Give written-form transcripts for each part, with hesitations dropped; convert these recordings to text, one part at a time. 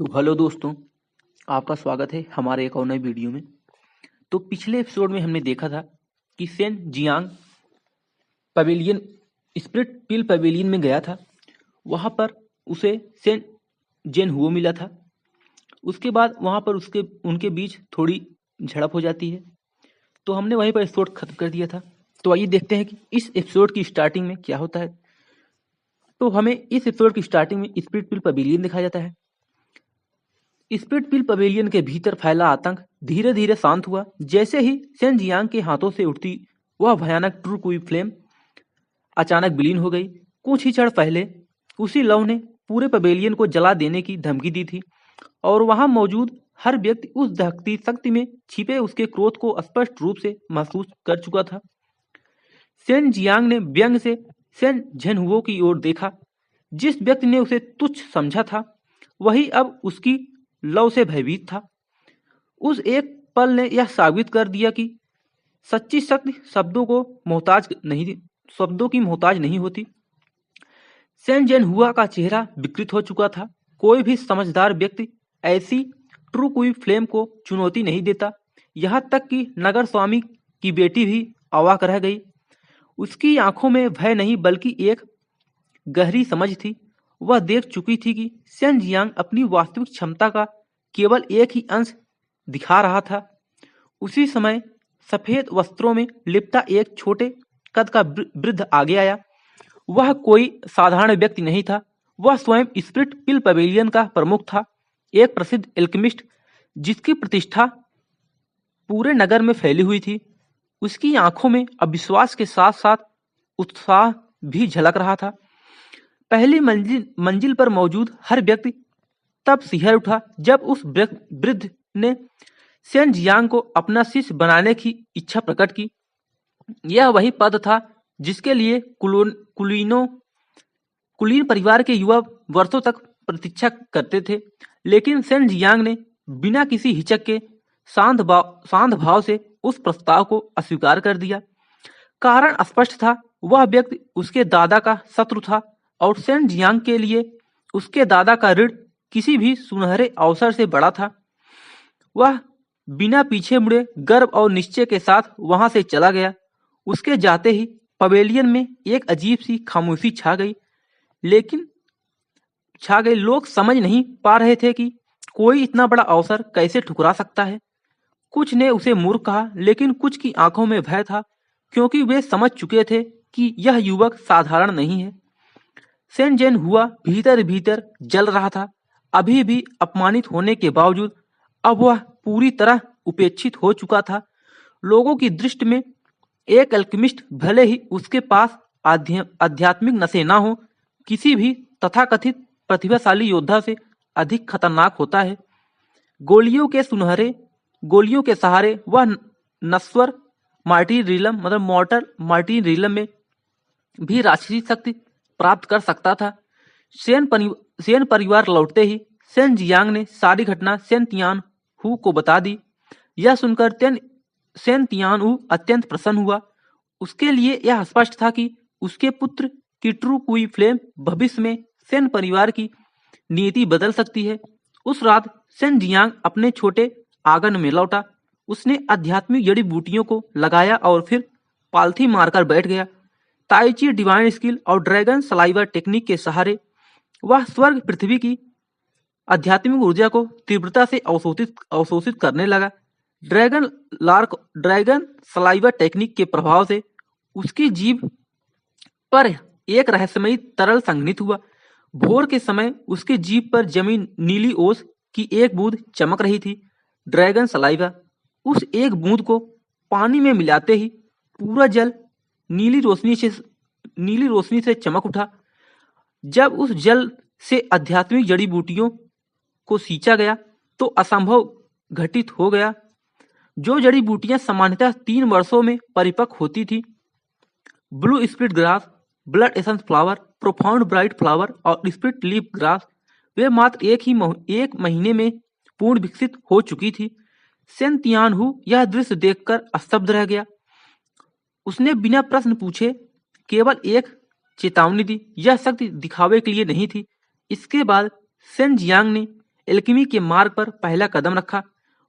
तो हेलो दोस्तों, आपका स्वागत है हमारे एक और नए वीडियो में। तो पिछले एपिसोड में हमने देखा था कि सेन जियांग पवेलियन स्पिरिट पिल पवेलियन में गया था। वहाँ पर उसे सेन जेन हुओ मिला था। उसके बाद वहाँ पर उनके बीच थोड़ी झड़प हो जाती है। तो हमने वहीं पर एपिसोड खत्म कर दिया था। तो आइए देखते हैं कि इस एपिसोड की स्टार्टिंग में क्या होता है। तो हमें इस एपिसोड की स्टार्टिंग में स्पिरिट पिल पवेलियन दिखाया जाता है। स्पिरिट पिल पवेलियन के भीतर फैला आतंक धीरे धीरे शांत हुआ जैसे ही सेन जियांग के हाथों से उठती वह भयानक ट्रू क्वी फ्लेम अचानक विलीन हो गई। कुछ ही क्षण पहले उसी लव ने पूरे पवेलियन को जला देने की धमकी दी थी और वहां मौजूद हर व्यक्ति उस दहकती शक्ति में छिपे उसके क्रोध को स्पष्ट रूप से महसूस कर चुका था। सेन जियांग ने व्यंग से सेन झेनहुओ की ओर देखा। जिस व्यक्ति ने उसे तुच्छ समझा था वही अब उसकी लव से भयभीत था। उस एक पल ने यह साबित कर दिया कि सच्ची शक्ति शब्दों की मोहताज नहीं होती। सेन जेन हुआ का चेहरा विकृत हो चुका था। कोई भी समझदार व्यक्ति ऐसी ट्रू क्वी फ्लेम को चुनौती नहीं देता। यहाँ तक कि नगर स्वामी की बेटी भी अवाक रह गई। उसकी आंखों में भय नहीं बल्कि एक गहरी समझ थी। वह देख चुकी थी कि सेन जियांग अपनी वास्तविक क्षमता का केवल एक ही अंश दिखा रहा था। उसी समय सफेद वस्त्रों में लिपटा एक छोटे कद का वृद्ध आगे आया। वह कोई साधारण व्यक्ति नहीं था। वह स्वयं स्पिरिट पिल पवेलियन का प्रमुख था, एक प्रसिद्ध एल्केमिस्ट जिसकी प्रतिष्ठा पूरे नगर में फैली हुई थी। उसकी आंखों में अविश्वास के साथ साथ उत्साह भी झलक रहा था। पहली मंजिल पर मौजूद हर व्यक्ति तब सिहर उठा जब उस वृद्ध ने सेन जियांग को अपना शिष्य बनाने की इच्छा प्रकट की। यह वही पद था जिसके लिए कुलीन परिवार के युवा वर्षों तक प्रतीक्षा करते थे। लेकिन सेन जियांग ने बिना किसी हिचक के शांत भाव से उस प्रस्ताव को अस्वीकार कर दिया। कारण स्पष्ट था, वह व्यक्ति उसके दादा का शत्रु था और सेन जियांग के लिए उसके दादा का ऋण किसी भी सुनहरे अवसर से बड़ा था। वह बिना पीछे मुड़े गर्व और निश्चय के साथ वहां से चला गया। उसके जाते ही पवेलियन में एक अजीब सी खामोशी छा गई। लोग समझ नहीं पा रहे थे कि कोई इतना बड़ा अवसर कैसे ठुकरा सकता है। कुछ ने उसे मूर्ख कहा, लेकिन कुछ की आंखों में भय था क्योंकि वे समझ चुके थे कि यह युवक साधारण नहीं है। सेन जेन हुआ भीतर भीतर जल रहा था। अभी भी अपमानित होने के बावजूद अब वह पूरी तरह उपेक्षित हो चुका था। लोगों की दृष्टि में एक अल्केमिस्ट भले ही उसके पास आध्यात्मिक नशे ना हो, किसी भी तथाकथित प्रतिभाशाली योद्धा से अधिक खतरनाक होता है। गोलियों के सहारे वह नश्वर मॉर्टल मार्टिरिलम में भी राक्षसी शक्ति प्राप्त कर सकता था। सेन परिवार लौटते ही सेन जियांग ने सारी घटना सेन तियान हु को बता दी। यह सुनकर सेन तियान हु अत्यंत प्रसन्न हुआ। उसके लिए यह स्पष्ट था कि उसके पुत्र की ट्रू क्वी फ्लेम भविष्य में सेन परिवार की नीति बदल सकती है। उस रात सेन जियांग अपने छोटे आंगन में लौटा। उसने आध्यात्मिक जड़ी बूटियों को लगाया और फिर पालथी मारकर बैठ गया। ताइची डिवाइन स्किल और ड्रैगन सलाइवा टेक्निक के सहारे वह स्वर्ग पृथ्वी की आध्यात्मिक ऊर्जा को तीव्रता से अवशोषित करने लगा। ड्रैगन सलाइवा टेक्निक के प्रभाव से उसकी जीभ पर एक रहस्यमयी तरल संघनित हुआ। भोर के समय उसकी जीभ पर जमी नीली ओस की एक बूंद चमक रही थी। ड्रैगन सलाइवा उस एक बूंद को पानी में मिलाते ही पूरा जल नीली रोशनी से चमक उठा। जब उस जल से आध्यात्मिक जड़ी बूटियों को सींचा गया तो असंभव घटित हो गया। जो जड़ी बूटियां सामान्यतः 3 वर्षों में परिपक्व होती थी, blue spirit grass, blood essence flower, profound bright flower और स्पिरिट लीफ ग्रास, वे मात्र एक महीने में पूर्ण विकसित हो चुकी थी। सेन तियान हु यह दृश्य देखकर स्तब्ध रह गया। उसने बिना प्रश्न पूछे केवल एक चेतावनी दी। यह शक्ति दिखावे के लिए नहीं थी। इसके बाद सेन जियांग ने एल्केमी के मार्ग पर पहला कदम रखा।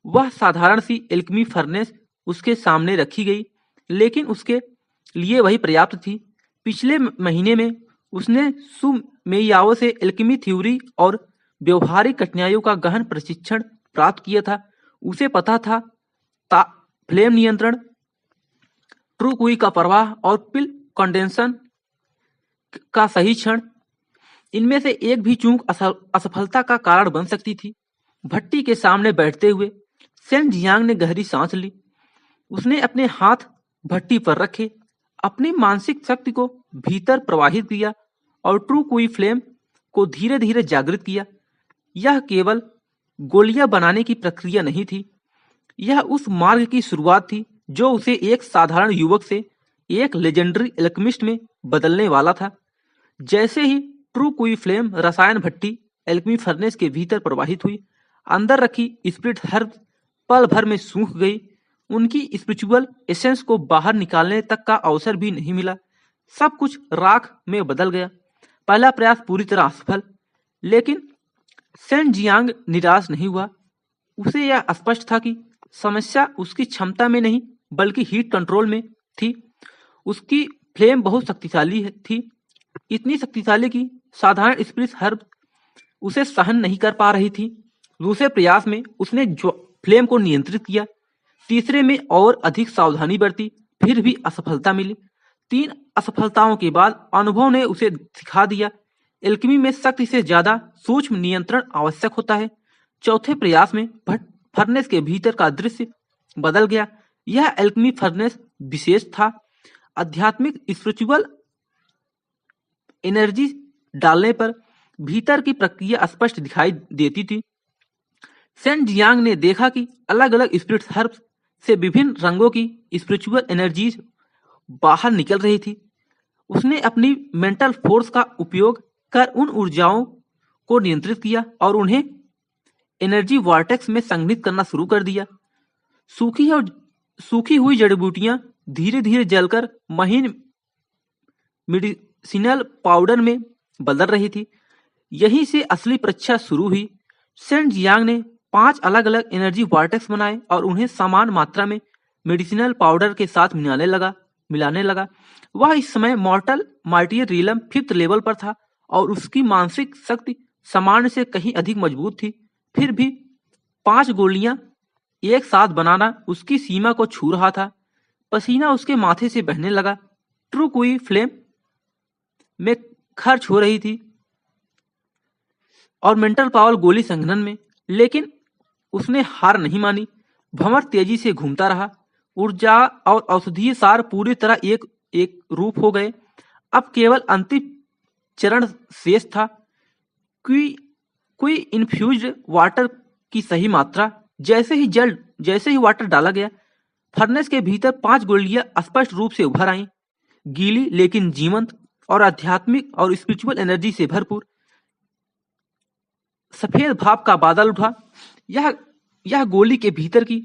वह साधारण सी एल्केमी फर्नेस उसके सामने रखी गई, लेकिन उसके लिए वही पर्याप्त थी। पिछले महीने में उसने सुमेयाओ से एल्केमी थ्योरी और व्यवहारिक कठिनाइयों का गहन प्रशिक्षण प्राप्त किया था। उसे पता था फ्लेम नियंत्रण, ट्रू कुई का प्रवाह और पिल कंडेंसन का सही क्षण। इनमें से एक भी चूक असफलता का कारण बन सकती थी। भट्टी के सामने बैठते हुए सेन जियांग ने गहरी सांस ली। उसने अपने हाथ भट्टी पर रखे, अपनी मानसिक शक्ति को भीतर प्रवाहित किया और ट्रू कुई फ्लेम को धीरे धीरे जागृत किया। यह केवल गोलियां बनाने की प्रक्रिया नहीं थी, यह उस मार्ग की शुरुआत थी जो उसे एक साधारण युवक से एक लेजेंडरी एल्केमिस्ट में बदलने वाला था। जैसे ही ट्रू कुई फ्लेम रसायन भट्टी एल्केमी फर्नेस के भीतर प्रवाहित हुई, अंदर रखी स्पिरिट हर्ब पल भर में सूख गई। उनकी स्पिरिचुअल एसेंस को बाहर निकालने तक का अवसर भी नहीं मिला। सब कुछ राख में बदल गया। पहला प्रयास पूरी तरह असफल, लेकिन सेन जियांग निराश नहीं हुआ। उसे यह स्पष्ट था कि समस्या उसकी क्षमता में नहीं बल्कि हीट कंट्रोल में थी। उसकी फ्लेम बहुत शक्तिशाली थी, इतनी शक्तिशाली कि साधारण स्पिरिट हर्ब उसे सहन नहीं कर पा रही थी। दूसरे प्रयास में उसने फ्लेम को नियंत्रित किया, तीसरे में और अधिक सावधानी बरती, फिर भी असफलता मिली। 3 असफलताओं के बाद अनुभव ने उसे सिखा दिया, एल्केमी में शक्ति से ज्यादा सूक्ष्म नियंत्रण आवश्यक होता है। चौथे प्रयास में फर्नेस के भीतर का दृश्य बदल गया। यह एल्केमी फर्नेस विशेष था। आध्यात्मिक स्पिरिचुअल एनर्जी डालने पर भीतर की प्रक्रिया स्पष्ट दिखाई देती थी। सेन जियांग ने देखा कि अलग अलग स्पिरिट हर्ब्स से विभिन्न रंगों की स्पिरिचुअल एनर्जीज बाहर निकल रही थी। उसने अपनी मेंटल फोर्स का उपयोग कर उन ऊर्जाओं को नियंत्रित किया और उन्हें एनर्जी वॉर्टेक्स में संघनित करना शुरू कर दिया। सूखी हुई जड़ी बूटियां धीरे धीरे जलकर महीन मेडिसिनल पाउडर में बदल रही थी। यहीं से असली परीक्षा शुरू हुई। सेन जियांग ने 5 अलग अलग एनर्जी वॉर्टेक्स बनाए और उन्हें समान मात्रा में मेडिसिनल पाउडर के साथ मिलाने लगा। वह इस समय मॉर्टल मार्टियर रिलम 5th लेवल पर था और उसकी मानसिक शक्ति सामान्य से कहीं अधिक मजबूत थी। फिर भी 5 गोलियां एक साथ बनाना उसकी सीमा को छू रहा था। पसीना उसके माथे से बहने लगा। ट्रू कुई फ्लेम में खर्च हो रही थी और मेंटल पावर गोली संघनन में, लेकिन उसने हार नहीं मानी। भंवर तेजी से घूमता रहा। ऊर्जा और औषधीय सार पूरी तरह एक रूप हो गए। अब केवल अंतिम चरण शेष था, कोई इन्फ्यूज्ड वाटर की सही मात्रा। जैसे ही वाटर डाला गया, फर्नेस के भीतर 5 गोलियां स्पष्ट रूप से उभर आईं, गीली लेकिन जीवंत और आध्यात्मिक और स्पिरिचुअल एनर्जी से भरपूर। सफेद भाप का बादल उठा। यह गोली के भीतर की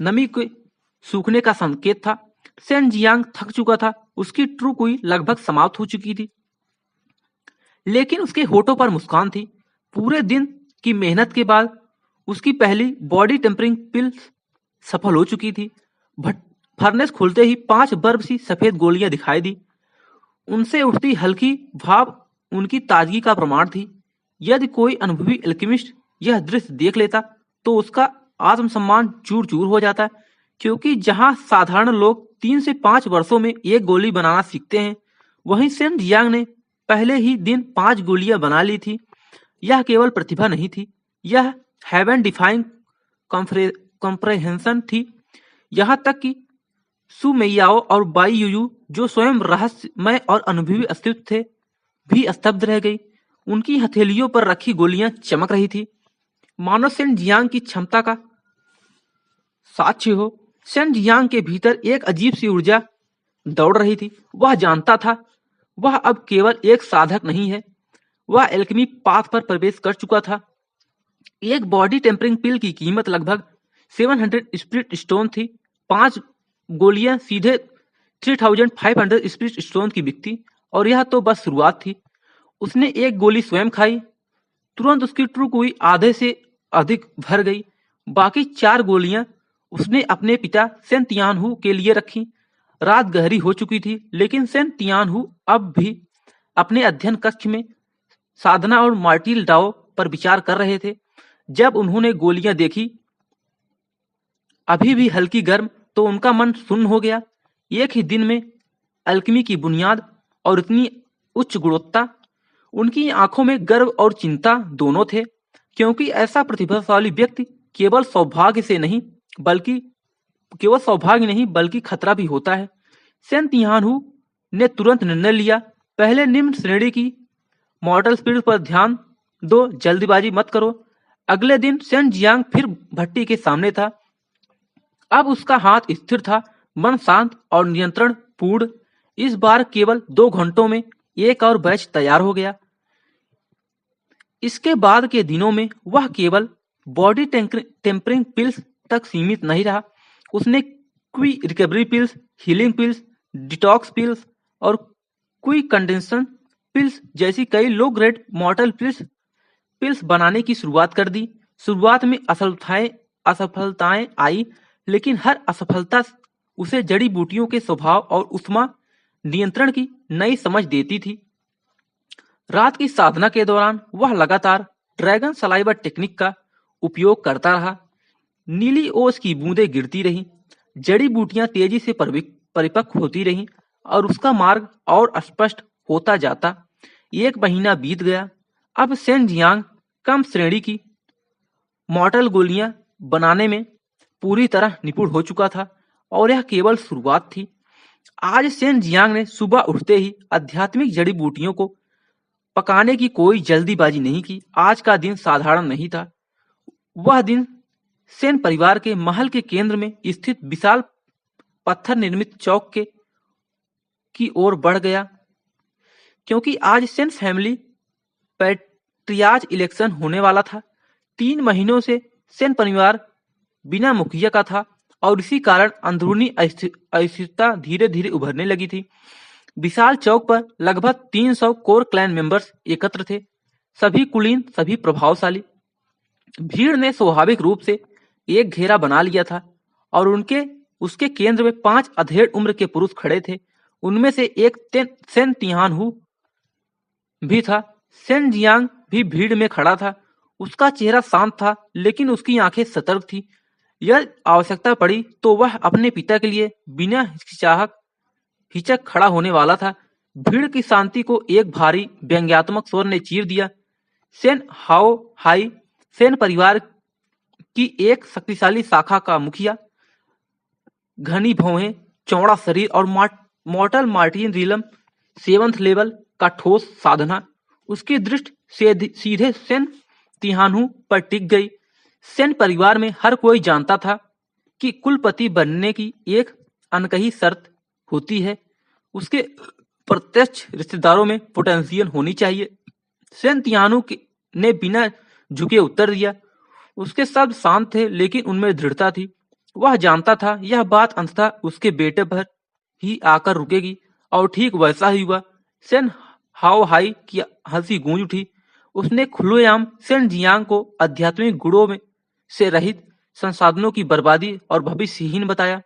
नमी के सूखने का संकेत था। सेन जियांग थक चुका था, उसकी ट्रू कुई लगभग समाप्त हो चुकी थी, लेकिन उसके होठों पर मुस्कान थी। पूरे दिन की मेहनत के बाद उसकी पहली बॉडी टेम्परिंग पिल सफल हो चुकी थी। फर्नेस खुलते ही 5 बर्फ सी सफेद गोलियां दिखाई दी। उनसे उठती हल्की भाप उनकी ताजगी का प्रमाण थी। यदि कोई अनुभवी एल्केमिस्ट यह दृश्य देख लेता तो उसका आत्मसम्मान चूर चूर हो जाता, क्योंकि जहां साधारण लोग 3 से 5 वर्षों में एक गोली बनाना सीखते हैं, वहीं सेन जियांग ने पहले ही दिन 5 गोलियां बना ली थी। यह केवल प्रतिभा नहीं थी, यह हेवन डिफाइंग कॉम्प्रहेंशन थी। यहाँ तक कि सुमेयाओ और बाई युयू, जो स्वयं रहस्यमय और अनुभवी अस्तित्व थे, भी स्तब्ध रह गई। उनकी हथेलियों पर रखी गोलियां चमक रही थी, मानो सेन जियांग की क्षमता का साक्ष्य हो। सेन जियांग के भीतर एक अजीब सी ऊर्जा दौड़ रही थी। वह जानता था वह अब केवल एक साधक नहीं है, वह एल्केमी पाथ पर प्रवेश कर चुका था। एक बॉडी टेम्परिंग पिल की कीमत लगभग 700 स्पिरिट स्टोन थी। 5 गोलियां सीधे 3500 स्पिरिट स्टोन की बिकती, और यह तो बस शुरुआत थी। उसने एक गोली स्वयं खाई तुरंत उसकी ट्रुक हुई आधे से अधिक भर गई। बाकी 4 गोलियां उसने अपने पिता सेन तियानहू के लिए रखी। रात गहरी हो चुकी थी, लेकिन सेन तियानहू अब भी अपने अध्ययन कक्ष में साधना और मार्टिल डाओ पर विचार कर रहे थे। जब उन्होंने गोलियां देखी, अभी भी हल्की गर्म, तो उनका मन सुन्न हो गया। एक ही दिन में अल्केमी की बुनियाद और इतनी उच्च गुणवत्ता। उनकी आंखों में गर्व और चिंता दोनों थे, क्योंकि ऐसा प्रतिभाशाली व्यक्ति केवल सौभाग्य नहीं बल्कि खतरा भी होता है। सेन तियानहू ने तुरंत निर्णय लिया, पहले निम्न श्रेणी की मॉडल स्पीड पर ध्यान दो, जल्दबाजी मत करो। अगले दिन सेन जियांग फिर भट्टी के सामने था। अब उसका हाथ स्थिर था, मन शांत और नियंत्रण पूर्ण। इस बार केवल 2 घंटों में एक और बैच तैयार हो गया। इसके बाद के दिनों में वह केवल बॉडी टेम्परिंग पिल्स तक सीमित नहीं रहा। उसने क्वी recovery pills, healing pills, detox pills और क्वी कंडेंसन पिल्स जैसी कई लो ग्रेड मॉडल पिल्स बनाने की शुरुआत कर दी। शुरुआत में असफलताएं आई, लेकिन हर असफलता उसे जड़ी बूटियों के स्वभाव और उष्मा नियंत्रण की नई समझ देती थी। रात की साधना के दौरान वह लगातार ड्रैगन सलाइवा टेक्निक का उपयोग करता रहा। नीली ओस की बूंदें गिरती रहीं, जड़ी बूटियां तेजी से परिपक्व होती रहीं और उसका मार्ग और स्पष्ट होता जाता। 1 महीना बीत गया। अब सेन जियांग कम श्रेणी की मॉर्टल गोलियां बनाने में पूरी तरह निपुण हो चुका था, और यह केवल शुरुआत थी। आज सेन जियांग ने सुबह उठते ही आध्यात्मिक जड़ी बूटियों को पकाने की कोई जल्दीबाजी नहीं की। आज का दिन साधारण नहीं था। वह दिन सेन परिवार के महल के केंद्र में स्थित विशाल पत्थर निर्मित चौक की ओर बढ़ गया, क्योंकि आज सेन फैमिली पैट्रियार्च इलेक्शन होने वाला था। 3 महीनों से सेन परिवार बिना मुखिया का था, और इसी कारण अंदरूनी अस्थिरता धीरे धीरे उभरने लगी थी। विशाल चौक पर लगभग 300 कोर क्लैन मेंबर्स एकत्र थे, सभी कुलीन, सभी प्रभावशाली। भीड़ ने स्वाभाविक रूप से एक घेरा बना लिया था, और उसके केंद्र में 5 अधेड़ उम्र के पुरुष खड़े थे। उनमें से एक सेन तियानहू भी था। सेन जियांग भी भीड़ में खड़ा था। उसका चेहरा शांत था, लेकिन उसकी आंखें सतर्क थी। यह आवश्यकता पड़ी तो वह अपने पिता के लिए बिना हिचक खड़ा होने वाला था। भीड़ की शांति को एक भारी व्यंग्यात्मक स्वर ने चीर दिया। सेन हाओ हाई, सेन परिवार की एक शक्तिशाली शाखा का मुखिया, घनी भौहें, चौड़ा शरीर और मॉर्टल मार्टिन रिलम 7th लेवल का ठोस साधना। उसकी दृष्टि सीधे सेन तियानहू पर टिक गई। सेन परिवार में हर कोई जानता था कि कुलपति बनने की एक अनकही शर्त होती है, उसके प्रत्यक्ष रिश्तेदारों में पोटेंशियल होनी चाहिए। सेन तियानहू ने बिना झुके उत्तर दिया। उसके शब्द शांत थे, लेकिन उनमें दृढ़ता थी। वह जानता था यह बात अंततः उसके बेटे पर ही आकर रुकेगी, और ठीक वैसा ही हुआ। सेन हाओ हाई की हंसी गूंज उठी। उसने खुलेआम सेन जियांग को आध्यात्मिक गुणों में से रहित, संसाधनों की बर्बादी और भविष्यहीन बताया।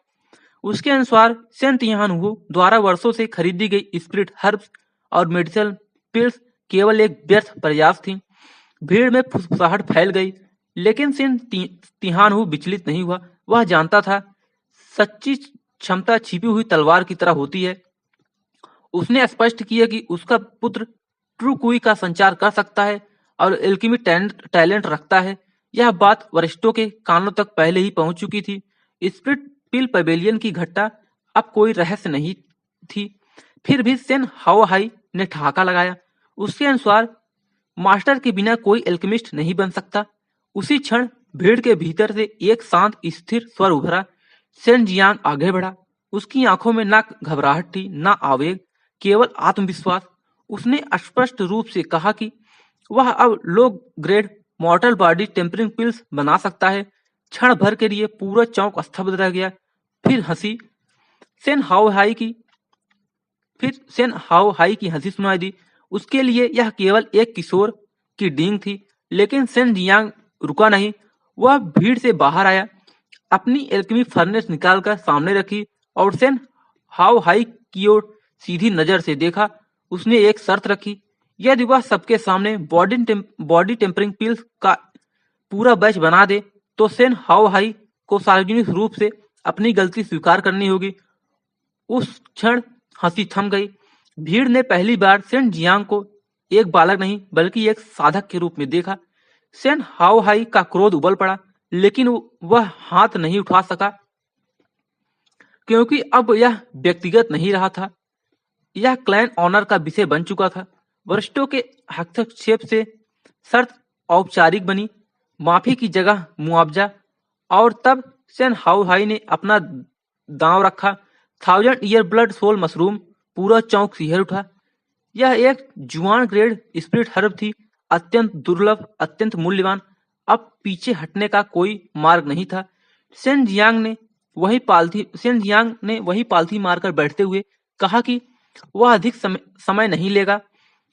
उसके अनुसार सेन तियानहू द्वारा वर्षों से खरीदी गई स्पिरिट हर्ब्स और मेडिसिनल पिल्स केवल एक व्यर्थ प्रयास थी। भीड़ में फुसफुसाहट फैल गई, लेकिन सेन तियानहू विचलित नहीं हुआ। वह जानता था सच्ची क्षमता छिपी हुई तलवार की तरह होती है। उसने स्पष्ट किया कि उसका पुत्र ट्रू कुई का संचार कर सकता है और एल्केमी टैलेंट रखता है। यह बात वरिष्ठों के कानों तक पहले ही पहुंच चुकी थी। स्पिरिट पिल पवेलियन की घटना अब कोई रहस्य नहीं थी। फिर भी सेन हाओ हाई ने ठहाका लगाया। उसके अनुसार मास्टर के बिना कोई एल्केमिस्ट नहीं बन सकता। उसी क्षण भीड़ के भीतर से एक शांत स्थिर स्वर उभरा। सेन जियांग आगे बढ़ा। उसकी आंखों में ना घबराहट थी, ना आवेग, केवल आत्मविश्वास। उसने स्पष्ट रूप से कहा कि वह अब low grade mortal body tempering pills बना सकता है। क्षण भर के लिए पूरा चौक स्तब्ध रह गया। फिर सेन हाओ हाई की हंसी सुनाई दी। उसके लिए यह केवल एक किशोर की डींग थी, लेकिन सेन जियांग रुका नहीं। वह भीड़ से बाहर आया, अपनी एल्केमी फर्नेस निकालकर सामने रखी और सेन हाउ हाई की ओर सीधी नजर से देखा। उसने एक शर्त रखी, यदि वह सबके सामने बॉडी टेम्परिंग पिल्स का पूरा बैच बना दे तो सेन हाउ हाई को सार्वजनिक रूप से अपनी गलती स्वीकार करनी होगी। उस क्षण हंसी थम गई। भीड़ ने पहली बार सेन जियांग को एक बालक नहीं बल्कि एक साधक के रूप में देखा। सेन हाउ हाई का क्रोध उबल पड़ा, लेकिन वह हाथ नहीं उठा सका, क्योंकि अब यह व्यक्तिगत नहीं रहा था, यह क्लैन ऑनर का विषय बन चुका था। वरिष्ठों के हस्तक्षेप से शर्त औपचारिक बनी, माफी की जगह मुआवजा। और तब सेन हाउ हाई ने अपना दांव रखा। 1000 ईयर ब्लड सोल मशरूम। पूरा चौक सिहर उठा। यह एक जुआन ग्रेड स्पिरिट हर्ब थी, अत्यंत दुर्लभ, अत्यंत मूल्यवान। अब पीछे हटने का कोई मार्ग नहीं था। सेन जियांग ने वही पालथी मारकर बैठते हुए कहा कि वह अधिक समय नहीं लेगा।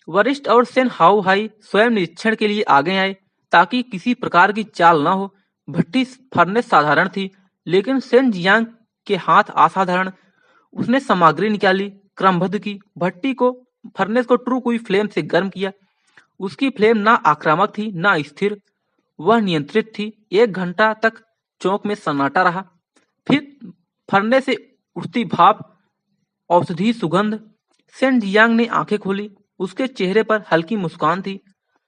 वरिष्ठ और सेन हाउ हाई स्वयं निरीक्षण के लिए आगे आए ताकि किसी प्रकार की चाल न हो। भट्टी फर्नेस साधारण थी, लेकिन सेन जियांग के हाथ असाधारण। उसने सामग्री निकाली, क्रमबद्ध की, भट्टी को फर्नेस को ट्रू क्वी फ्लेम से गर्म किया। उसकी फ्लेम ना आक्रामक थी ना स्थिर, वह नियंत्रित थी। 1 घंटा तक चौक में सन्नाटा रहा। फिर फर्नेस से उठती भाप, औषधि सुगंध। सेन जियांग ने आंखें खोली। उसके चेहरे पर हल्की मुस्कान थी।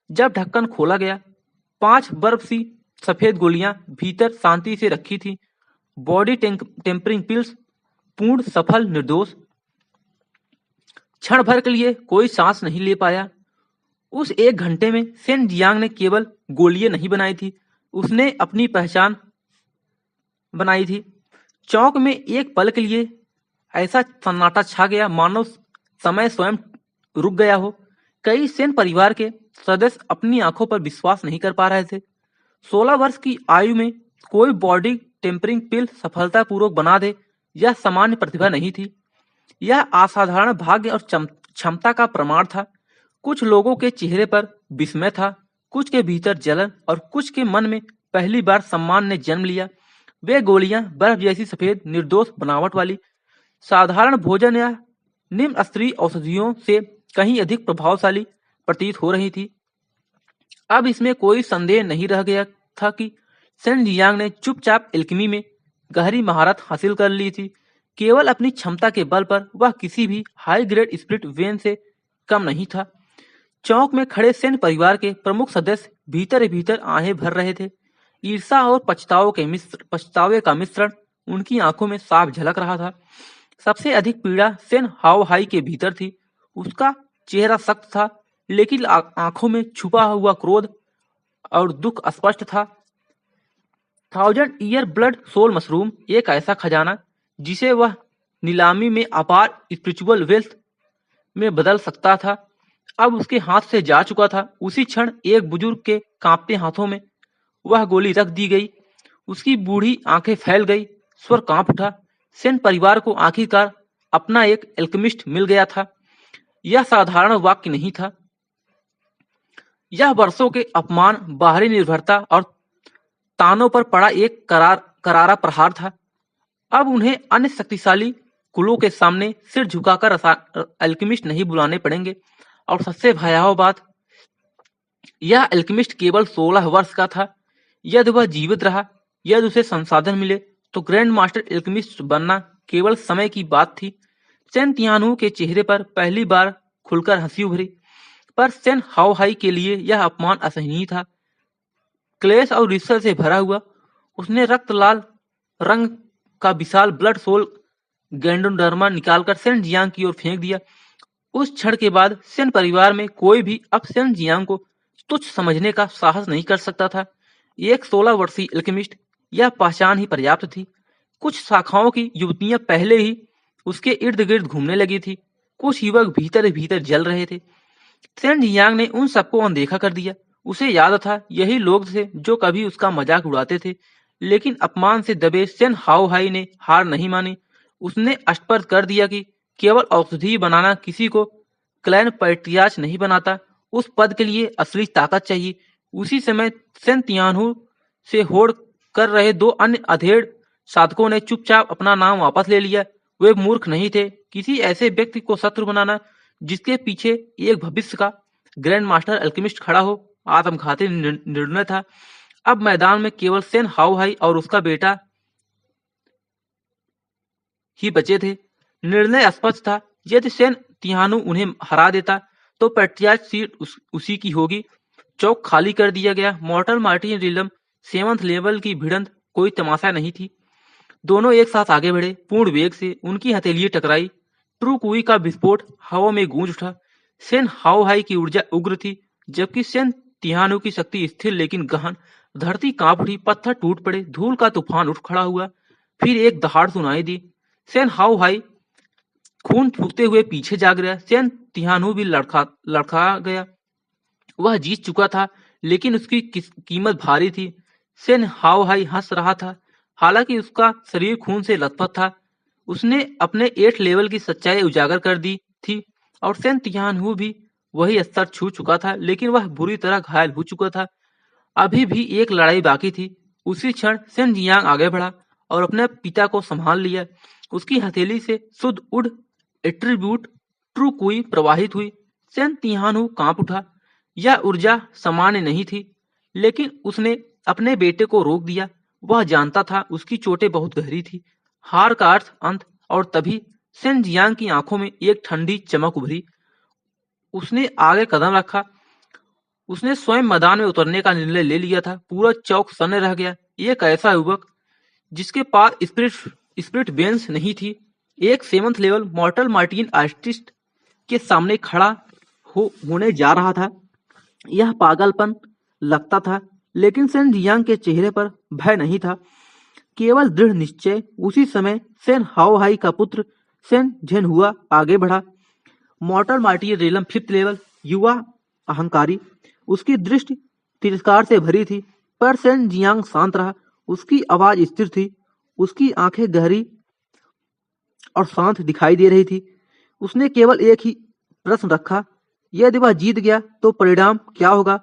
जब ढक्कन खोला गया, 5 बर्फ सी सफेद गोलियां भीतर शांति से रखी थी। बॉडी टेम्परिंग पिल्स, पूर्ण, सफल, निर्दोष। क्षण भर के लिए कोई सांस नहीं ले पाया। उस 1 घंटे में सेन जियांग ने केवल गोलियां नहीं बनाई थी, उसने अपनी पहचान बनाई थी। चौक में एक पल के लिए ऐसा सन्नाटा छा गया मानो समय स्वयं रुक गया हो। कई सेन परिवार के सदस्य अपनी आंखों पर विश्वास नहीं कर पा रहे थे। 16 वर्ष की आयु में कोई बॉडी टेम्परिंग पिल सफलतापूर्वक बना दे, यह सामान्य प्रतिभा नहीं थी, यह असाधारण भाग्य और क्षमता का प्रमाण था। कुछ लोगों के चेहरे पर विस्मय था, कुछ के भीतर जलन और कुछ के मन में पहली बार सम्मान ने जन्म लिया। वे गोलियां बर्फ जैसी सफेद, निर्दोष बनावट वाली, साधारण भोजन या निम्न स्तरीय औषधियों से कहीं अधिक प्रभावशाली प्रतीत हो रही थी। अब इसमें कोई संदेह नहीं रह गया था कि सेन जियांग ने चुपचाप एल्केमी में गहरी महारत हासिल कर ली थी। केवल अपनी क्षमता के बल पर वह किसी भी हाई ग्रेड स्पिरिट वेन से कम नहीं था। चौक में खड़े सेन परिवार के प्रमुख सदस्य भीतर ही भीतर आहें भर रहे थे। ईर्षा और पछतावे का मिश्रण उनकी आंखों में साफ झलक रहा था। सबसे अधिक पीड़ा सेन हाउ हाई के भीतर थी। उसका चेहरा सख्त था, लेकिन आंखों में छुपा हुआ क्रोध और दुख स्पष्ट था। 1000 ईयर ब्लड सोल मशरूम, एक ऐसा खजाना जिसे वह नीलामी में अपार स्पिरिचुअल वेल्थ में बदल सकता था, अब उसके हाथ से जा चुका था। उसी क्षण एक बुजुर्ग के कांपते हाथों में वह गोली रख दी गई। उसकी बूढ़ी आंखें फैल गई, स्वर कांप उठा। सेन परिवार को आखिरकार अपना एक एल्केमिस्ट मिल गया था। यह साधारण वाक्य नहीं था, यह वर्षों के अपमान, बाहरी निर्भरता और तानों पर पड़ा एक करारा प्रहार था। अब उन्हें अन्य शक्तिशाली कुलों के सामने सिर झुकाकर एल्केमिस्ट नहीं बुलाने पड़ेंगे। और सबसे भयावह बात, यह एल्केमिस्ट केवल 16 वर्ष का था। यदि वह जीवित रहा, यदि उसे संसाधन मिले, तो ग्रैंड मास्टर एल्केमिस्ट बनना केवल समय की बात थी। सेन तियानू के चेहरे पर पहली बार खुलकर हंसी उभरी, पर सेन हाउ हाई के लिए यह अपमान असहनीय था, क्लेश और ईर्ष्या से भरा हुआ। उसने रक्त लाल रंग का विशाल ब्लड सोल गैंडोडर्मा निकालकर सेन जियांग की ओर फेंक दिया। उस क्षण के बाद सेन परिवार में कोई भी अब सेन जियांग को तुच्छ समझने का साहस नहीं कर सकता था। एक 16 वर्षीय एल्केमिस्ट, यह पहचान ही पर्याप्त थी। कुछ शाखाओं की युवतियां पहले ही उसके इर्द गिर्द घूमने लगी थी, कुछ युवक भीतर ही भीतर जल रहे थे। सेन जियांग ने उन सबको अनदेखा कर दिया। उसे याद था यही लोग थे जो कभी उसका मजाक उड़ाते थे, लेकिन अपमान से दबे सेन हाउ हाई ने हार नहीं मानी। उसने स्पष्ट कर दिया कि केवल औषधि बनाना किसी को क्लैन पैट्रियार्च नहीं बनाता, उस पद के लिए असली ताकत चाहिए, उसी समय सेन तियानहू से होड़ कर रहे दो अन्य अधेड़ साधकों ने चुपचाप अपना नाम वापस ले लिया। वे मूर्ख नहीं थे। किसी ऐसे व्यक्ति को शत्रु बनाना जिसके पीछे एक भविष्य का ग्रैंड मास्टर अल्केमिस्ट खड़ा हो, आत्मघाती निर्णय था। अब मैदान में केवल सेन हाओहाई और उसका बेटा ही बचे थे। निर्णय स्पष्ट था, यदि सेन तियानहू उन्हें हरा देता तो पैट्रियार्च सीट उसी की होगी। चौक खाली कर दिया गया। मॉर्टल मार्टिन रिलम 7th लेवल की भिड़ंत कोई तमाशा नहीं थी। दोनों एक साथ आगे बढ़े। पूर्ण वेग से उनकी हथेलियां टकराई। ट्रू कुई का विस्फोट हवा में गूंज उठा। सेन हाओहाई की ऊर्जा उग्र थी, जबकि सेन तियानहू की शक्ति स्थिर लेकिन गहन। धरती कांप उठी, पत्थर टूट पड़े, धूल का तूफान उठ खड़ा हुआ। फिर एक दहाड़ सुनाई दी। सेन हाओहाई खून फूकते हुए पीछे जा गिरा। सेन तियानहू भी लड़खड़ा गया। वह जीत चुका था, लेकिन उसकी कीमत भारी थी। सेन हाओहाई हंस रहा था, हालांकि उसका शरीर खून से लथपथ था। उसने अपने 8 लेवल की सच्चाई उजागर कर दी थी और सेन तियानहू भी वही स्तर छू चुका था, लेकिन वह बुरी तरह घायल हो चुका था। अभी भी एक लड़ाई बाकी थी। उसी क्षण सेन जियांग आगे बढ़ा और अपने पिता को संभाल लिया। उसकी हथेली से शुद्ध उड एट्रीब्यूट ट्रू कुई प्रवाहित हुई। सेन तियानहू कांप उठा। यह ऊर्जा सामान्य नहीं थी, लेकिन उसने अपने बेटे को रोक दिया। वह जानता था उसकी चोटें बहुत गहरी थी। हार का अर्थ अंत। और तभी सेन जियांग की आंखों में एक ठंडी चमक उभरी। उसने आगे कदम रखा। उसने स्वयं मैदान में उतरने का निर्णय ले लिया था। पूरा चौक सन्न रह गया। एक ऐसा युवक जिसके पास स्पिरिट बेंस नहीं थी, एक 7th लेवल मॉर्टल मार्टिन आर्टिस्ट के सामने खड़ा होने जा रहा था। यह पागलपन लगता था, लेकिन सेन जियांग के चेहरे पर भय नहीं था, केवल दृढ़ निश्चय। उसी समय सेन हाओहाई का पुत्र सेन झेनहुआ आगे बढ़ा। मॉर्टल मार्टिन रिलम 5th लेवल, युवा अहंकारी। उसकी दृष्टि तिरस्कार से भरी थी, पर सेन जियांग शांत रहा। उसकी आवाज स्थिर थी, उसकी आंखें गहरी और शांत दिखाई दे रही थी। उसने केवल एक ही प्रश्न रखा, यदि वह जीत गया तो परिणाम क्या होगा?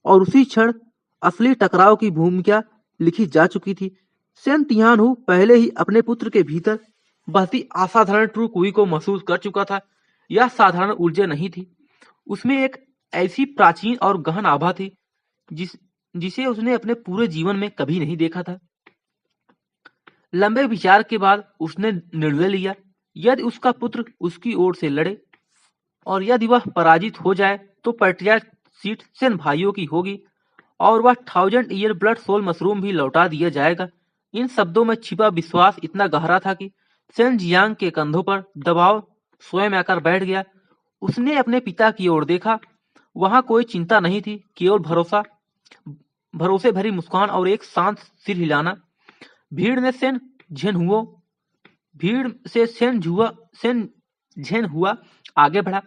और उसी क्षण असली टकराव की भूमिका लिखी जा चुकी थी। सेन तियानहू पहले ही अपने पुत्र के भीतर बहती असाधारण ट्रू कुई को महसूस कर चुका था। यह साधारण ऊर्जा नहीं थी, उसमें एक ऐसी प्राचीन और गहन आभा थी जिसे उसने अपने पूरे जीवन में कभी नहीं देखा था। लंबे विचार के बाद उसने निर्णय लिया, यदि उसका पुत्र उसकी ओर से लड़े और यदि वह पराजित हो जाए तो पैट्रियार्च सीट सेन भाइयों की होगी और वह 1000 ईयर ब्लड सोल मशरूम भी लौटा दिया जाएगा। इन शब्दों में छिपा विश्वास इतना गहरा था कि सेन जियांग के कंधों पर दबाव स्वयं आकर बैठ गया। उसने अपने पिता की ओर देखा। वहां कोई चिंता नहीं थी, केवल भरोसे भरी मुस्कान और एक शांत सिर हिलाना। भीड़ से सेन झेनहुआ आगे बढ़ा।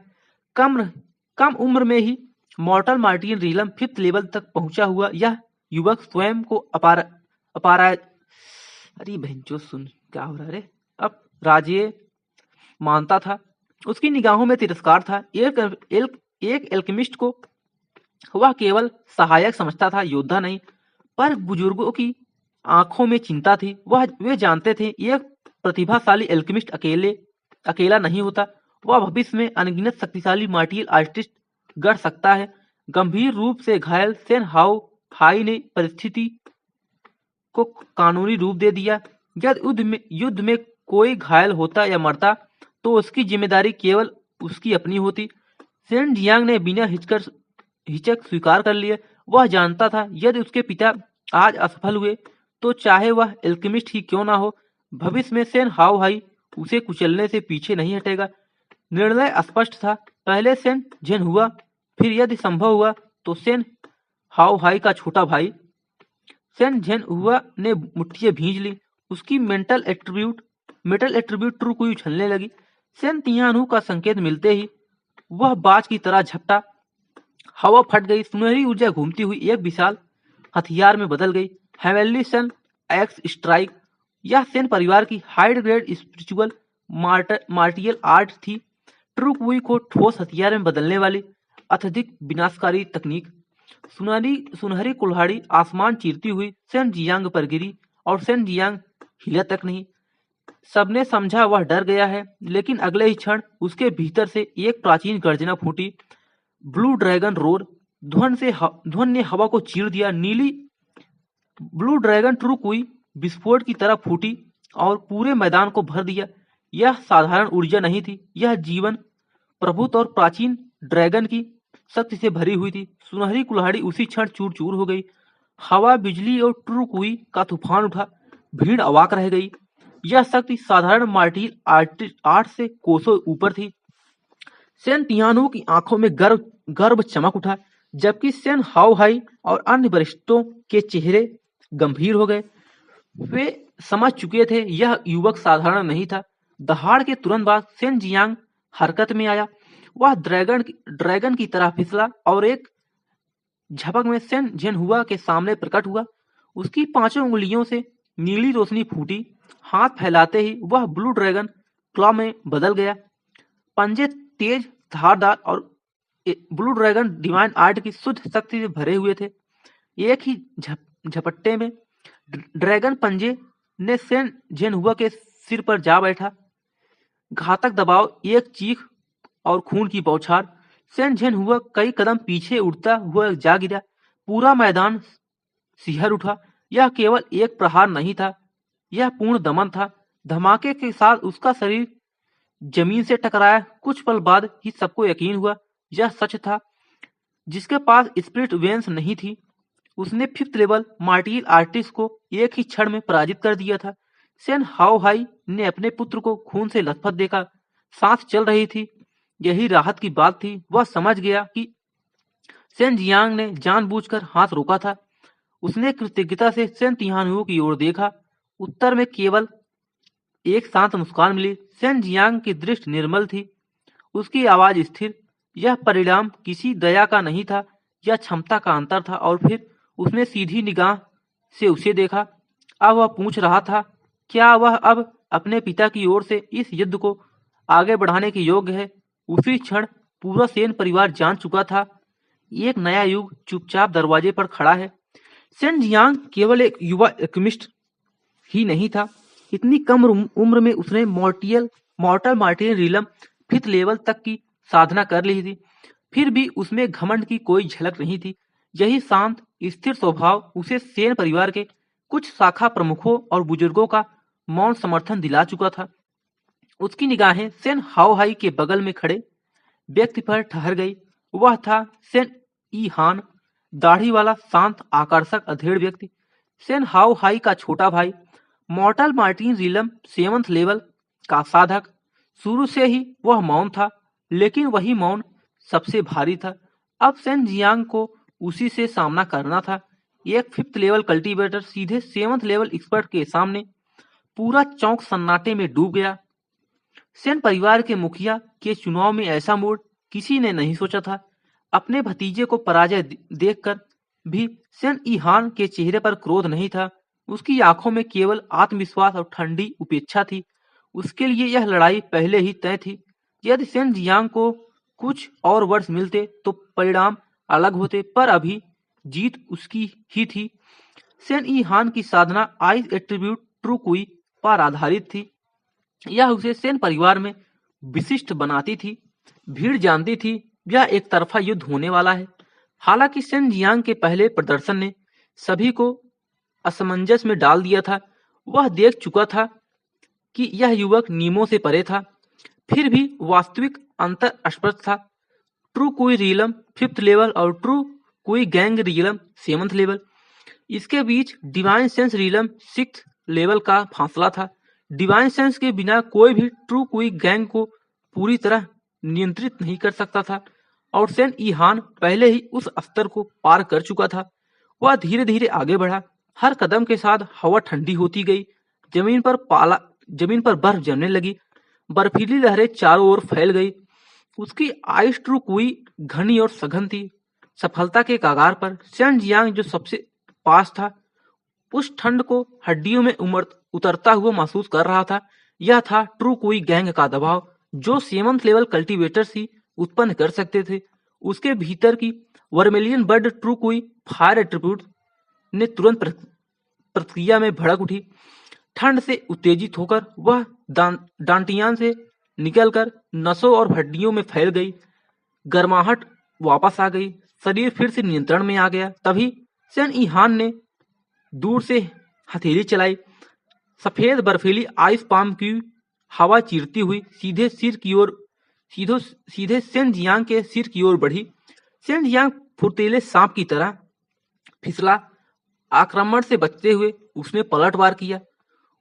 कम उम्र में ही mortal martial realm 5th level तक पहुंचा हुआ यह युवक स्वयं को अरे भैंचो सुन क्या हो रहा है रे, अब राजे मानता था। उसकी निगाहों में तिरस्कार था। एक एल्केमिस्ट को वह केवल सहायक समझता था, योद्धा नहीं। पर बुजुर्गों की आंखों में चिंता थी। वे जानते थे एक प्रतिभाशाली एल्केमिस्ट अकेला नहीं होता। वह भविष्य में अनगिनत शक्तिशाली मार्टियल आर्टिस्ट गढ़ सकता है। गंभीर रूप से घायल सेन हाओहाई ने परिस्थिति को कानूनी रूप दे दिया। यदि युद्ध में कोई घायल होता या मरता तो उसकी जिम्मेदारी केवल उसकी अपनी होती। सेन जियांग ने बिना हिचक स्वीकार कर लिया। वह जानता था यदि उसके पिता आज असफल हुए तो चाहे वह एल्केमिस्ट ही क्यों ना हो, भविष्य में सेन हाओहाई उसे कुचलने से पीछे नहीं हटेगा। निर्णय स्पष्ट था, पहले सेन झेनहुआ, फिर यदि संभव हुआ तो सेन हाओहाई का छोटा भाई। सेन झेनहुआ ने मुट्ठियां भींच ली। उसकी मेटल एट्रीब्यूट ट्रू कुई उछलने लगी। सेन तियानहू का संकेत मिलते ही वह बाज की तरह झपटा। हवा फट गई। सुनहरी ऊर्जा घूमती हुई एक विशाल हथियार में बदल गई। Heavenly sun x strike. यह सेन परिवार की high grade spiritual martial art थी। ट्रू कुई को ठोस हथियार में बदलने वाली अत्यधिक विनाशकारी तकनीक। सुनहरी सुनहरी कुल्हाड़ी आसमान चीरती हुई सेन जियांग पर गिरी और सेन जियांग हिला तक नहीं। सबने समझा वह डर गया है, लेकिन अगले ही क्षण उसके भीतर से एक प्राचीन गर्जना फूटी। Blue dragon roar. ध्वन ने हवा को चीर दिया। नीली ब्लू ड्रैगन ट्रू कुई विस्फोट की तरह फूटी और पूरे मैदान को भर दिया। यह साधारण ऊर्जा नहीं थी, यह जीवन, प्रभुत्व और प्राचीन ड्रैगन की शक्ति से भरी हुई थी। सुनहरी कुल्हाड़ी उसी क्षण चूर चूर हो गई। हवा, बिजली और ट्रू कुई का तूफान उठा। भीड़ अवाक रह गई। यह शक्ति साधारण मार्टिल आर्ट से कोसों ऊपर थी। सेन तियानू की आंखों में गर्व चमक उठा, जबकि सेन हाओ हाई और अन्य वरिष्ठों के चेहरे गंभीर हो गए। वे समझ चुके थे यह युवक साधारण नहीं था। दहाड़ के तुरंत बाद सेन जियांग हरकत में आया। वह ड्रैगन की तरह फिसला और एक झपक में सेन झेनहुआ के सामने प्रकट हुआ। उसकी पांचों उंगलियों से नीली रोशनी फूटी। हाथ फैलाते ही वह ब्लू ड्रैगन क्लॉ में बदल गया। पंजे तेज, धारदार और ब्लू ड्रैगन डिवाइन आर्ट की शुद्ध शक्ति से भरे हुए थे। एक ही झपट्टे में ड्रैगन पंजे ने सेन झेनहुआ के सिर पर जा बैठा। घातक दबाव, एक चीख और खून की बौछार। सेन झेनहुआ कई कदम पीछे उड़ता हुआ जा गिरा। पूरा मैदान सिहर उठा। यह केवल एक प्रहार नहीं था, यह पूर्ण दमन था। धमाके के साथ उसका शरीर जमीन से टकराया। कुछ पल बाद ही सबको यकीन हुआ यह सच था। जिसके पास स्पिरिट वेंस नहीं थी, उसने 5th लेवल मार्टियल आर्टिस्ट को एक ही क्षण में पराजित कर दिया था। सेन हाओ हाई ने अपने पुत्र को खून से लथपथ देखा। सांस चल रही थी। यही राहत की बात थी। वह समझ गया कि सेन जियांग ने जानबूझकर हाथ रोका था। उसने कृतज्ञता से सेन तियानू की ओर देखा। उत्तर में केवल एक शांत मुस्कान मिली। सेन जियांग की दृष्टि निर्मल थी, उसकी आवाज स्थिर। यह परिणाम किसी दया का नहीं था, यह क्षमता का अंतर था। और फिर उसने सीधी निगाह से उसे देखा। अब वह पूछ रहा था, क्या वह अब अपने पिता की ओर से इस युद्ध को आगे बढ़ाने के योग्य है? उसी क्षण पूरा सेन परिवार जान चुका था, एक नया युग चुपचाप दरवाजे पर खड़ा है। सेन जियांग केवल एक युवा एल्केमिस्ट ही नहीं था। इतनी कम उम्र में उसने मॉर्टल मार्टियल रिलम 5th लेवल तक की साधना कर ली थी। फिर भी उसमें घमंड की कोई झलक नहीं थी। यही शांत स्थिर स्वभाव उसे सेन परिवार के कुछ शाखा प्रमुखों और बुजुर्गों का मौन समर्थन दिला चुका था। उसकी निगाहें सेन हाओ हाई के बगल में खड़े व्यक्ति पर ठहर गई। वह था सेन ई हान, दाढ़ी वाला, शांत, आकर्षक, अधेड़ व्यक्ति। सेन हाओ हाई का छोटा भाई, मॉर्टल मार्टिन रिलम 7th लेवल का साधक। शुरू से ही वह मौन था, लेकिन वही मौन सबसे भारी था। अब सेन जियांग को उसी से सामना करना था। एक 5th लेवल कल्टीवेटर सीधे 7th लेवल एक्सपर्ट के सामने। पूरा चौक सन्नाटे में डूब गया। सेन परिवार के मुखिया के चुनाव में ऐसा मूड किसी ने नहीं सोचा था। अपने भतीजे को पराजय देखकर भी सेन ई हान के चेहरे पर क्रोध नहीं था। उसकी आंखों में केवल आत्मविश्वास और ठंडी उपेक्षा थी। उसके लिए यह लड़ाई पहले ही तय थी। यदि सेन जियांग को कुछ और वर्ष मिलते तो परिणाम अलग होते, पर अभी जीत उसकी ही थी। सेन ई हान की साधना आइस एट्रीब्यूट ट्रू कुई पर आधारित थी। यह उसे सेन परिवार में विशिष्ट बनाती थी। भीड़ जानती थी यह एक तरफा युद्ध होने वाला है। हालांकि सेन जियांग के पहले प्रदर्शन ने सभी को असमंजस में डाल दिया था। वह देख चुका था कि यह युवक नियमों से परे था, फिर भी वास्तविक अंतर स्पष्ट था। ट्रू कुई रियलम 5th लेवल और ट्रू कुई गैंग रियलम 7th लेवल, इसके बीच divine sense realm 6th level का फासला था। डिवाइन सेंस के बिना कोई भी ट्रू कुई गैंग को पूरी तरह नियंत्रित नहीं कर सकता था, और सेन ई हान पहले ही उस स्तर को पार कर चुका था। वह धीरे धीरे आगे बढ़ा। हर कदम के साथ हवा ठंडी होती गई। जमीन पर बर्फ जमने लगी। बर्फीली लहरें चारों ओर फैल गई। उसकी आइस ट्रू कुई घनी और सघन थी। सफलता के कगार पर सेन जियांग जो सबसे पास था, उस ठंड को हड्डियों में उतरता हुआ महसूस कर रहा था। यह था ट्रू कुई गैंग का दबाव, जो 7th लेवल कल्टीवेटर्स ही उत्पन्न कर सकते थे। उसके भीतर की वर्मिलियन बर्ड ट्रू कोई फायर एट्रीब्यूट ने तुरंत प्रतिक्रिया में भड़क उठी। ठंड से उत्तेजित होकर वह डांटियान से निकलकर नसों और हड्डियों में फैल गई। गर्माहट वापस आ गई, शरीर फिर से नियंत्रण में आ गया। तभी सेन ईहान ने दूर से हथेली चलाई। सफेद बर्फीली आइस पाम की हवा चीरती हुई सीधे सेन जियांग के सिर की ओर बढ़ी। सेन जियांग फुर्तीले सांप की तरह फिसला। आक्रमण से बचते हुए उसने पलटवार किया।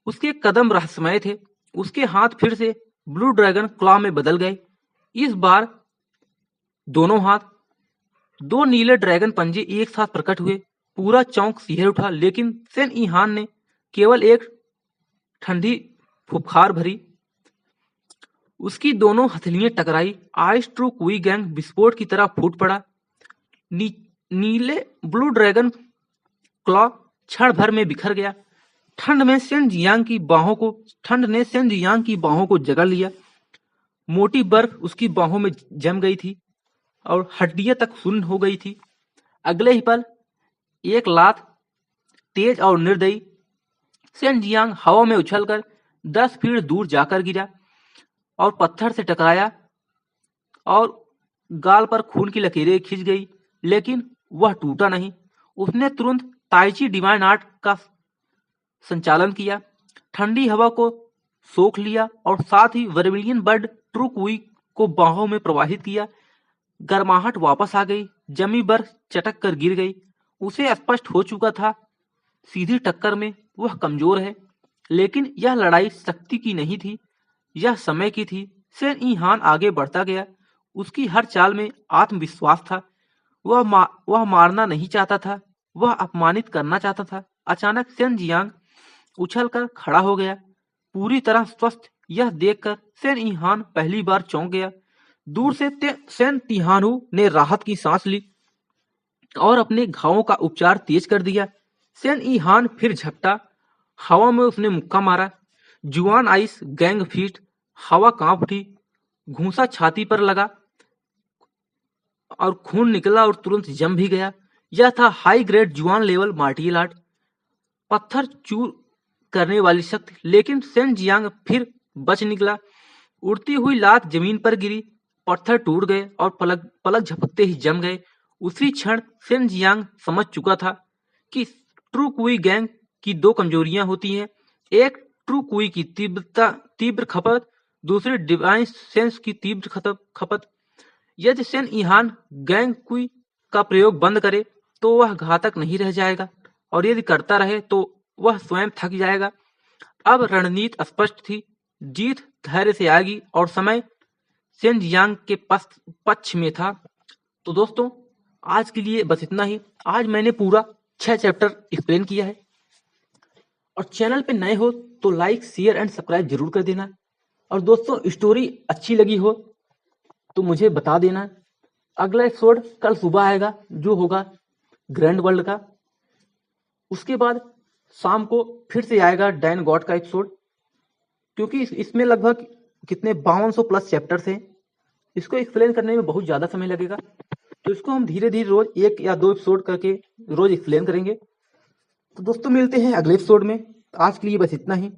उसके कदम रहस्यमय थे। उसके हाथ फिर से ब्लू ड्रैगन क्लॉ में बदल गए। इस बार दोनों हाथ, दो नीले ड्रैगन पंजे एक साथ प्रकट हुए। पूरा चौंक सिहर उठा, लेकिन सेन ईहान ने केवल एक ठंडी फुफकार भरी। उसकी दोनों हथेलियां टकराई। आइस ट्रू कुई गैंग विस्फोट की तरह फूट पड़ा। नीले ब्लू ड्रैगन क्लॉ क्षण भर में बिखर गया। ठंड ने सेन जियांग की बाहों को जकड़ लिया। मोटी बर्फ उसकी बाहों में जम गई थी और हड्डियां तक सुन्न हो गई थी। अगले ही पल एक लात, तेज और निर्दयी, सेन जियांग हवा में उछलकर 10 फीट दूर जाकर गिरा और पत्थर से टकराया और गाल पर खून की लकीरें खिंच गई, लेकिन वह टूटा नहीं। उसने तुरंत ताइची डिवाइन आर्ट का संचालन किया, ठंडी हवा को सोख लिया और साथ ही वर्मिलियन बर्ड ट्रू कुई को बाहों में प्रवाहित किया। गर्माहट वापस आ गई। जमी बर्फ चटक कर गिर गई। उसे स्पष्ट हो चुका था, सीधी टक्कर में वह कमजोर है, लेकिन यह लड़ाई शक्ति की नहीं थी, यह समय की थी। सेन ईहान आगे बढ़ता गया। उसकी हर चाल में आत्मविश्वास था। वह मारना नहीं चाहता था, वह अपमानित करना चाहता था। अचानक सेन जियांग उछलकर खड़ा हो गया, पूरी तरह स्वस्थ। यह देखकर सेन ईहान पहली बार चौंक गया। दूर से सेन तिहानु ने राहत की सांस ली और अपने घावों का उपचार तेज कर दिया। सेन ईहान फिर झपटा। हवा में उसने मुक्का मारा। जुआन आइस गैंग फीट। हवा कांप उठी। घूंसा छाती पर लगा और खून निकला और तुरंत जम भी गया। यह था हाई ग्रेड जुआन लेवल मार्टियल आर्ट, पत्थर चूर करने वाली शक्ति। लेकिन सेन जियांग फिर बच निकला। उड़ती हुई लात जमीन पर गिरी, पत्थर टूट गए और पलक झपकते ही जम गए। उसी क्षण सेन जियांग समझ चुका था कि ट्रू कुई गैंग की दो कमजोरियां होती हैं, एक ट्रू कुई की तीव्र खपत, दूसरी डिवाइन सेंस की तीव्र खपत। यदि सेन ईहान गैंग कुई का प्रयोग बंद करे तो वह घातक नहीं रह जाएगा, और यदि करता रहे तो वह स्वयं थक जाएगा। अब रणनीति स्पष्ट थी, जीत धैर्य से आएगी और समय सेन जियांग के पक्ष में था। तो दोस्तों, आज के लिए बस इतना ही। आज मैंने पूरा 6 चैप्टर एक्सप्लेन किया है, और चैनल पे नए हो तो लाइक, शेयर एंड सब्सक्राइब जरूर कर देना। और दोस्तों, स्टोरी अच्छी लगी हो तो मुझे बता देना। अगला एपिसोड कल सुबह आएगा, जो होगा ग्रैंड वर्ल्ड का। उसके बाद शाम को फिर से आएगा डैन गॉड का एपिसोड, क्योंकि इसमें लगभग कितने 5200 प्लस चैप्टर्स हैं। इसको एक्सप्लेन करने में बहुत ज़्यादा समय लगेगा, तो इसको हम धीरे धीरे रोज 1 या 2 एपिसोड करके रोज एक्सप्लेन करेंगे। तो दोस्तों, मिलते हैं अगले एपिसोड में। आज के लिए बस इतना ही।